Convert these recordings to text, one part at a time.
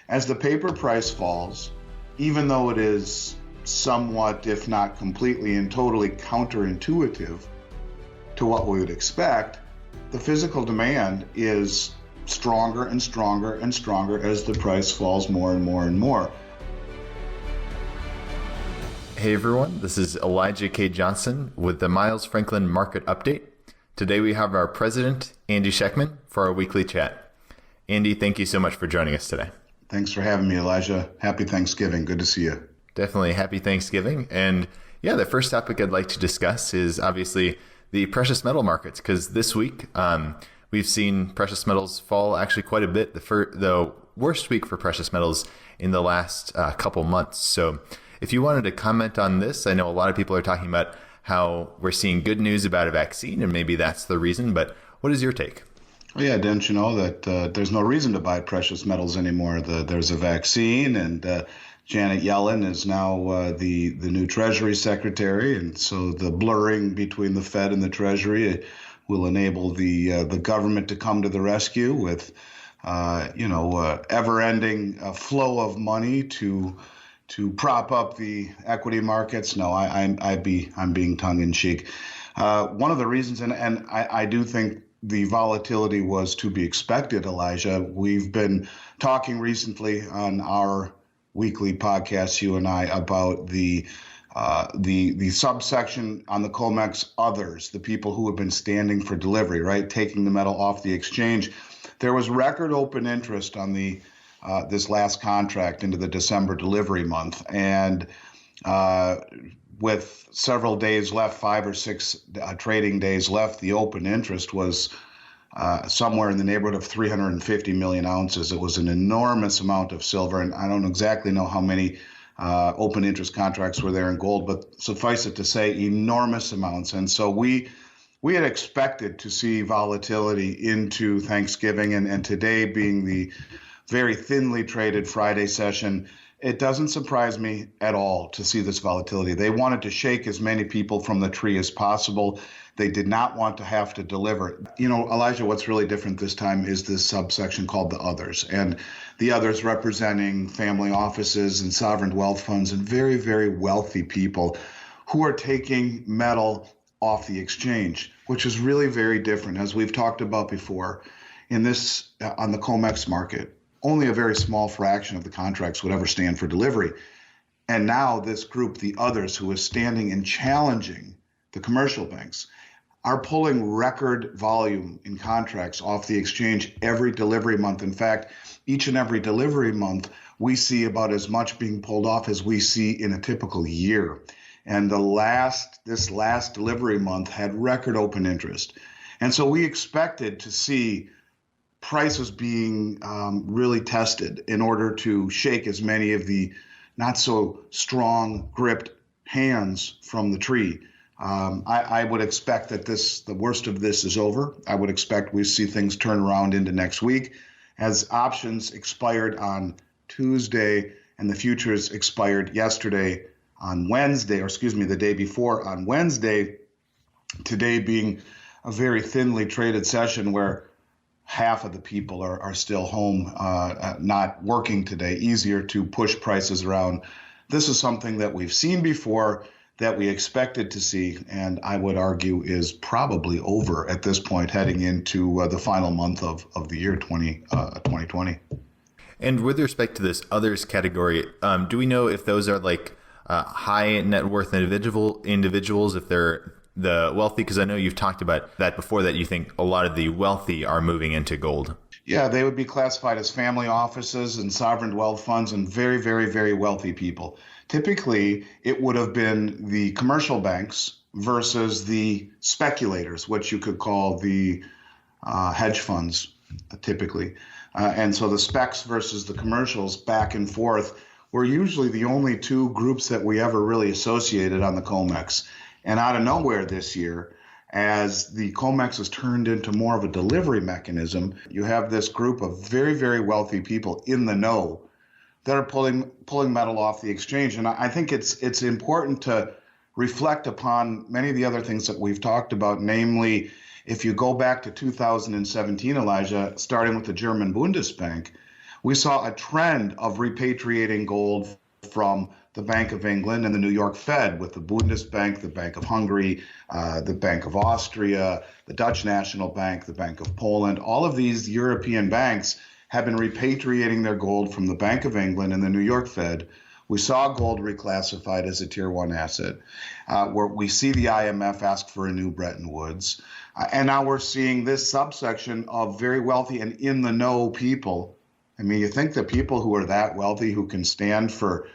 As the paper price falls, even though it is somewhat, if not completely and totally counterintuitive to what we would expect, the physical demand is stronger and stronger and stronger as the price falls more and more and more. Hey everyone, this is Elijah K. Johnson with the Miles Franklin Market Update. Today we have our president, Andy Schectman, for our weekly chat. Andy, thank you so much for joining us today. Thanks for having me, Elijah. Happy Thanksgiving. Good to see you. Definitely happy Thanksgiving. And yeah, the first topic I'd like to discuss is obviously the precious metal markets, because this week we've seen precious metals fall actually quite a bit, the worst week for precious metals in the last couple months. So if you wanted to comment on this, I know a lot of people are talking about how we're seeing good news about a vaccine, and maybe that's the reason, but what is your take? Well, yeah, didn't you know that there's no reason to buy precious metals anymore? There's a vaccine, and Janet Yellen is now the new Treasury Secretary, and so the blurring between the Fed and the Treasury will enable the government to come to the rescue with, ever-ending flow of money to prop up the equity markets. No, I'm being tongue-in-cheek. One of the reasons, and I do think the volatility was to be expected, Elijah. We've been talking recently on our weekly podcast, you and I, about the subsection on the COMEX others, the people who have been standing for delivery, right, taking the metal off the exchange. There was record open interest on this last contract into the December delivery month, and with several days left, 5 or 6 trading days left, the open interest was somewhere in the neighborhood of 350 million ounces. It was an enormous amount of silver, and I don't exactly know how many open interest contracts were there in gold, but suffice it to say, enormous amounts. And so we had expected to see volatility into Thanksgiving, and today being the very thinly traded Friday session, it doesn't surprise me at all to see this volatility. They wanted to shake as many people from the tree as possible. They did not want to have to deliver. You know, Elijah, what's really different this time is this subsection called the others, and the others representing family offices and sovereign wealth funds and very, very wealthy people who are taking metal off the exchange, which is really very different. As we've talked about before, in this on the COMEX market, only a very small fraction of the contracts would ever stand for delivery. And now this group, the others, who is standing and challenging the commercial banks, are pulling record volume in contracts off the exchange every delivery month. In fact, each and every delivery month, we see about as much being pulled off as we see in a typical year. And this last delivery month had record open interest. And so we expected to see prices being really tested in order to shake as many of the not so strong gripped hands from the tree. I would expect that the worst of this is over. I would expect we see things turn around into next week as options expired on Tuesday and the futures expired yesterday on Wednesday, or excuse me, the day before on Wednesday, today being a very thinly traded session where half of the people are still home, not working today, easier to push prices around. This is something that we've seen before, that we expected to see, and I would argue is probably over at this point, heading into the final month of the year 2020. And with respect to this others category, do we know if those are like high net worth individuals, if they're the wealthy? Because I know you've talked about that before, that you think a lot of the wealthy are moving into gold. Yeah, they would be classified as family offices and sovereign wealth funds and very, very, very wealthy people. Typically, it would have been the commercial banks versus the speculators, which you could call the hedge funds, typically. And so the specs versus the commercials back and forth were usually the only two groups that we ever really associated on the COMEX. And out of nowhere this year, as the COMEX has turned into more of a delivery mechanism, you have this group of very, very wealthy people in the know that are pulling metal off the exchange. And I think it's important to reflect upon many of the other things that we've talked about, namely, if you go back to 2017, Elijah, starting with the German Bundesbank, We saw a trend of repatriating gold from the Bank of England and the New York Fed with the Bundesbank, the Bank of Hungary, the Bank of Austria, the Dutch National Bank, the Bank of Poland. All of these European banks have been repatriating their gold from the Bank of England and the New York Fed. We saw gold reclassified as a tier one asset, where we see the IMF ask for a new Bretton Woods. And now we're seeing this subsection of very wealthy and in the know people. I mean, you think that people who are that wealthy, who can stand for,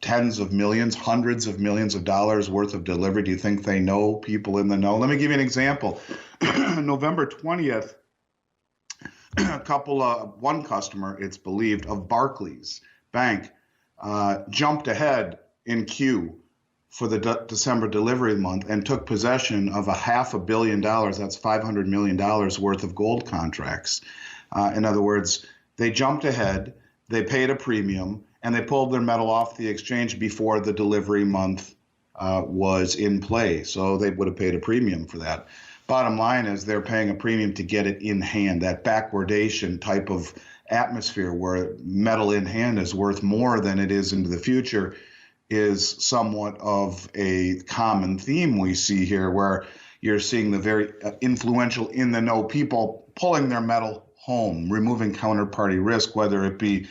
tens of millions, hundreds of millions of dollars worth of delivery, do you think they know people in the know? Let me give you an example. November 20th, one customer, it's believed, of Barclays Bank jumped ahead in queue for the December delivery month and took possession of $500 million, that's $500 million worth of gold contracts. In other words, they jumped ahead, they paid a premium, and they pulled their metal off the exchange before the delivery month was in play. So they would have paid a premium for that. Bottom line is they're paying a premium to get it in hand, that backwardation type of atmosphere where metal in hand is worth more than it is into the future is somewhat of a common theme we see here, where you're seeing the very influential in the know people pulling their metal home, removing counterparty risk, whether it be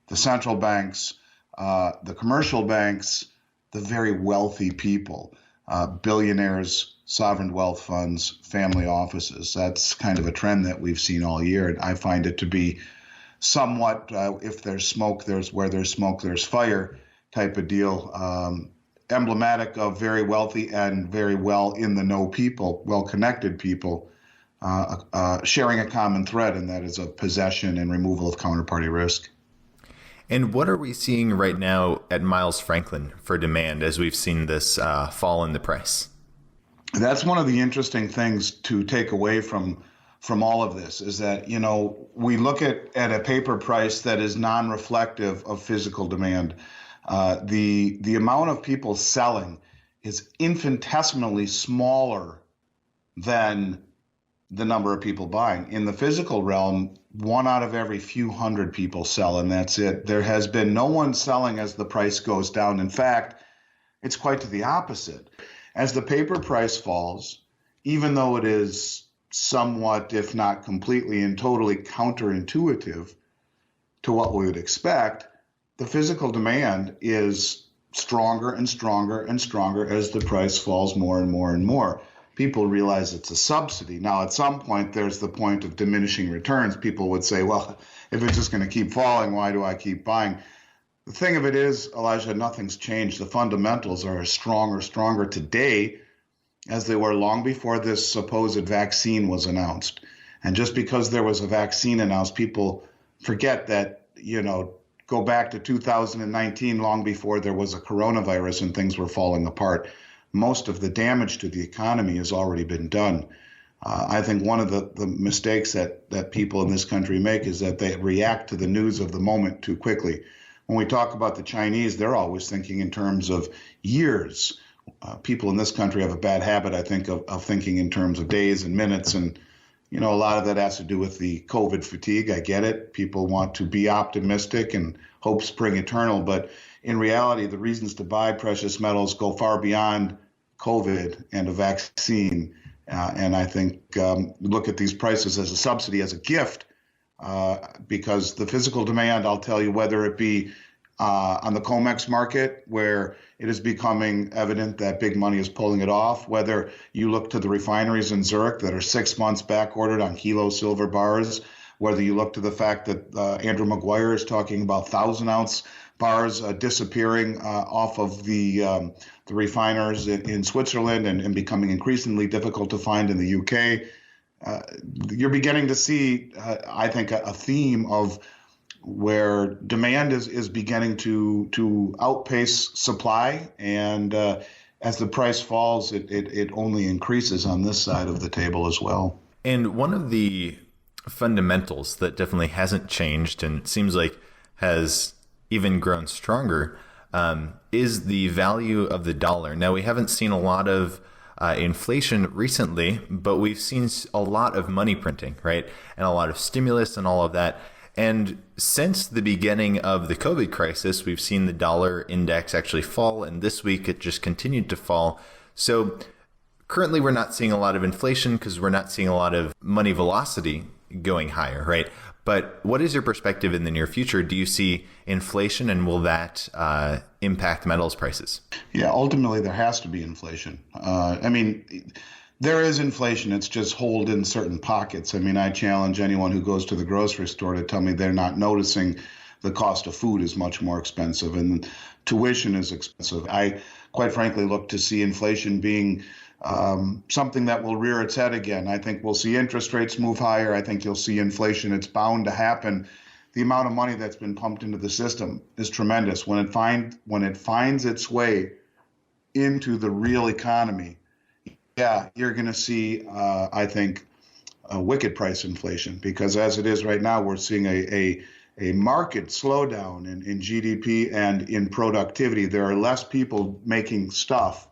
the central banks, the commercial banks, the very wealthy people, billionaires, sovereign wealth funds, family offices. That's kind of a trend that we've seen all year. And I find it to be somewhat, if there's smoke, there's fire type of deal, emblematic of very wealthy and very well in the know people, well-connected people, sharing a common thread, and that is of possession and removal of counterparty risk. And what are we seeing right now at Miles Franklin for demand as we've seen this fall in the price? That's one of the interesting things to take away from all of this is that, we look at a paper price that is non-reflective of physical demand. The amount of people selling is infinitesimally smaller than the number of people buying. In the physical realm, 1 out of every few hundred people sell, and that's it. There has been no one selling as the price goes down. In fact, it's quite to the opposite. As the paper price falls, even though it is somewhat, if not completely and totally counterintuitive to what we would expect, the physical demand is stronger and stronger and stronger as the price falls more and more and more. People realize it's a subsidy. Now, at some point, there's the point of diminishing returns. People would say, well, if it's just going to keep falling, why do I keep buying? The thing of it is, Elijah, nothing's changed. The fundamentals are as strong or stronger today as they were long before this supposed vaccine was announced. And just because there was a vaccine announced, people forget that, go back to 2019, long before there was a coronavirus and things were falling apart. Most of the damage to the economy has already been done. I think one of the mistakes that people in this country make is that they react to the news of the moment too quickly. When we talk about the Chinese, they're always thinking in terms of years. People in this country have a bad habit, I think, of thinking in terms of days and minutes. And, a lot of that has to do with the COVID fatigue. I get it. People want to be optimistic and hope spring eternal. But in reality, the reasons to buy precious metals go far beyond COVID and a vaccine. And I think look at these prices as a subsidy, as a gift, because the physical demand, I'll tell you, whether it be on the COMEX market, where it is becoming evident that big money is pulling it off, whether you look to the refineries in Zurich that are 6 months back ordered on kilo silver bars, whether you look to the fact that Andrew Maguire is talking about 1,000-ounce bars disappearing off of the refiners in Switzerland and becoming increasingly difficult to find in the UK. You're beginning to see, I think, a theme of where demand is beginning to outpace supply, and as the price falls, it only increases on this side of the table as well. And one of the fundamentals that definitely hasn't changed and it seems like has even grown stronger is the value of the dollar. Now, we haven't seen a lot of inflation recently, but we've seen a lot of money printing, right? And a lot of stimulus and all of that. And since the beginning of the COVID crisis, we've seen the dollar index actually fall, and this week it just continued to fall. So currently we're not seeing a lot of inflation because we're not seeing a lot of money velocity going higher, right? But what is your perspective in the near future? Do you see inflation, and will that impact metals prices? Yeah, ultimately there has to be inflation. There is inflation. It's just holed in certain pockets. I challenge anyone who goes to the grocery store to tell me they're not noticing the cost of food is much more expensive and tuition is expensive. I, quite frankly, look to see inflation being something that will rear its head again. I think we'll see interest rates move higher. I think you'll see inflation. It's bound to happen. The amount of money that's been pumped into the system is tremendous. When it finds its way into the real economy, yeah, you're going to see, I think, a wicked price inflation, because as it is right now, we're seeing a market slowdown in GDP and in productivity. There are less people making stuff.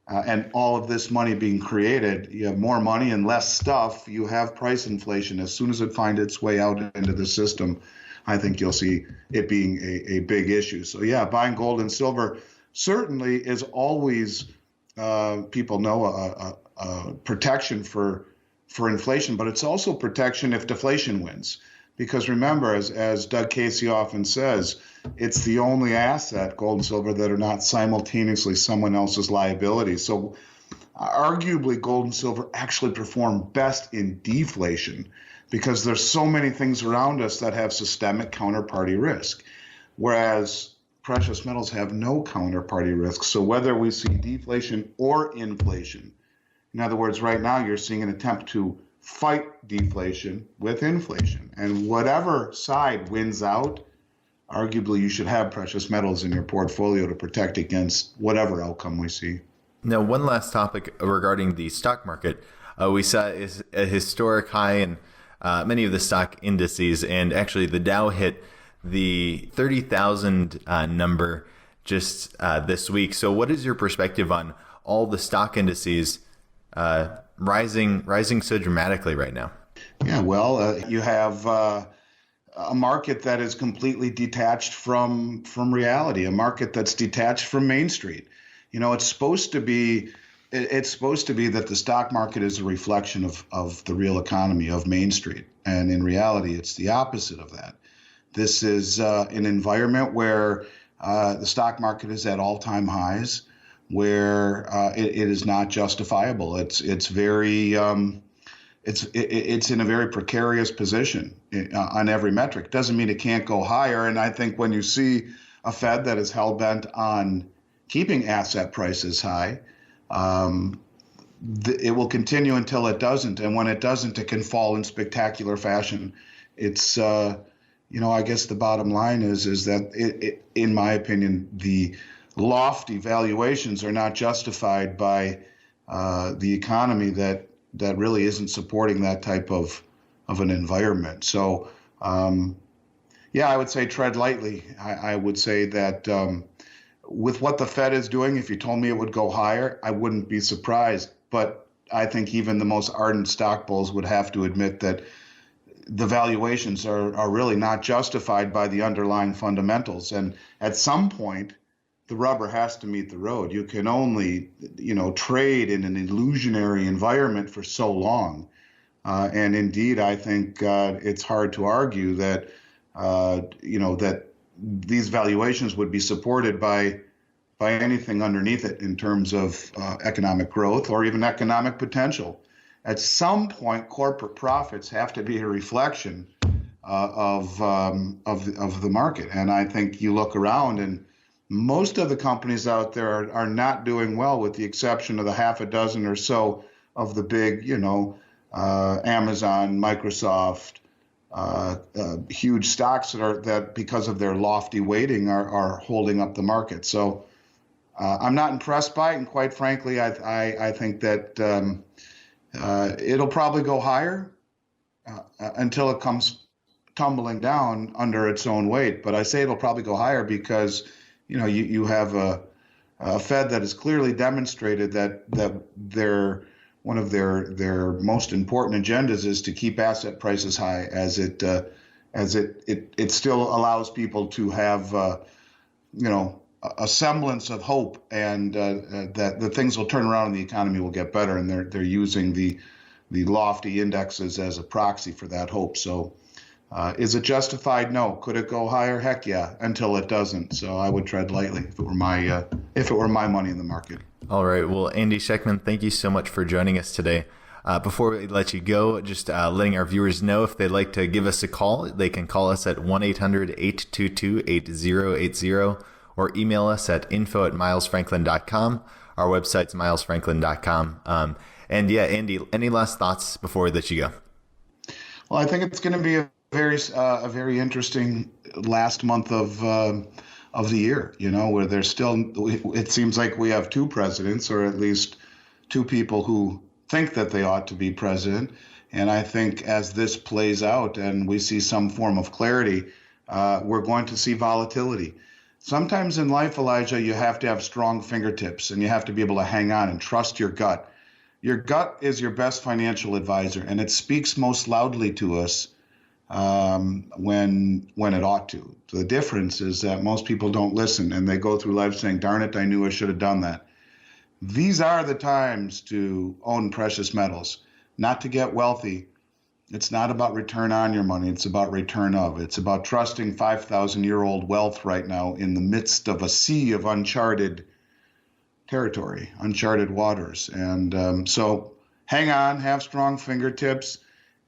And all of this money being created, you have more money and less stuff, you have price inflation. As soon as it finds its way out into the system, I think you'll see it being a big issue. So yeah, buying gold and silver certainly is always, people know, a protection for inflation, but it's also protection if deflation wins. Because remember, as Doug Casey often says, it's the only asset, gold and silver, that are not simultaneously someone else's liability. So arguably, gold and silver actually perform best in deflation because there's so many things around us that have systemic counterparty risk, whereas precious metals have no counterparty risk. So whether we see deflation or inflation, in other words, right now you're seeing an attempt to fight deflation with inflation. And whatever side wins out, arguably you should have precious metals in your portfolio to protect against whatever outcome we see. Now, one last topic regarding the stock market. We saw is a historic high in many of the stock indices, and actually the Dow hit the 30,000 number just this week. So what is your perspective on all the stock indices rising so dramatically right now? Yeah, well, you have a market that is completely detached from reality, a market that's detached from Main Street. It's supposed to be that the stock market is a reflection of the real economy of Main Street, and in reality, it's the opposite of that. This is an environment where the stock market is at all-time highs, where it is not justifiable. It's in a very precarious position on every metric. Doesn't mean it can't go higher. And I think when you see a Fed that is hell bent on keeping asset prices high, it will continue until it doesn't. And when it doesn't, it can fall in spectacular fashion. It's I guess the bottom line is that in my opinion, the lofty valuations are not justified by the economy that really isn't supporting that type of an environment. So, I would say tread lightly. I would say that with what the Fed is doing, if you told me it would go higher, I wouldn't be surprised. But I think even the most ardent stock bulls would have to admit that the valuations are really not justified by the underlying fundamentals. And at some point, the rubber has to meet the road. You can only, trade in an illusionary environment for so long. And indeed, I think it's hard to argue that, that these valuations would be supported by anything underneath it in terms of economic growth or even economic potential. At some point, corporate profits have to be a reflection of the market. And I think you look around and most of the companies out there are not doing well, with the exception of the half a dozen or so of the big, Amazon, Microsoft, huge stocks that because of their lofty weighting are holding up the market. So I'm not impressed by it, and quite frankly, I think that it'll probably go higher until it comes tumbling down under its own weight. But I say it'll probably go higher because you have a Fed that has clearly demonstrated that one of their most important agendas is to keep asset prices high as it as it still allows people to have a semblance of hope, and that the things will turn around and the economy will get better. And they're using the lofty indexes as a proxy for that hope. So is it justified? No. Could it go higher? Heck yeah, until it doesn't. So I would tread lightly if it were my money in the market. All right. Well, Andy Schectman, thank you so much for joining us today. Before we let you go, just letting our viewers know, if they'd like to give us a call, they can call us at 1-800-822-8080 or email us at info@milesfranklin.com. Our website's milesfranklin.com. And yeah, Andy, any last thoughts before we let you go? Well, I think it's going to be a very interesting last month of the year, where it seems like we have two presidents, or at least two people who think that they ought to be president. And I think as this plays out and we see some form of clarity, we're going to see volatility. Sometimes in life, Elijah, you have to have strong fingertips, and you have to be able to hang on and trust your gut. Your gut is your best financial advisor, and it speaks most loudly to us when it ought to. So the difference is that most people don't listen, and they go through life saying, darn it, I knew I should have done that. These are the times to own precious metals, not to get wealthy. It's not about return on your money. It's about return of. It's about trusting 5,000-year-old wealth right now in the midst of a sea of uncharted territory, uncharted waters. And so hang on, have strong fingertips.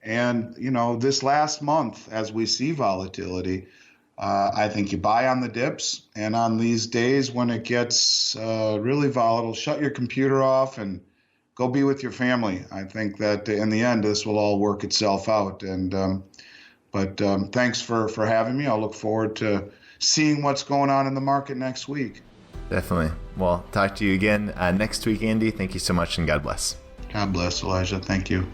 And, this last month, as we see volatility, I think you buy on the dips, and on these days when it gets really volatile, shut your computer off and go be with your family. I think that in the end, this will all work itself out. And but thanks for having me. I'll look forward to seeing what's going on in the market next week. Definitely. Well, talk to you again next week, Andy. Thank you so much, and God bless. God bless, Elijah. Thank you.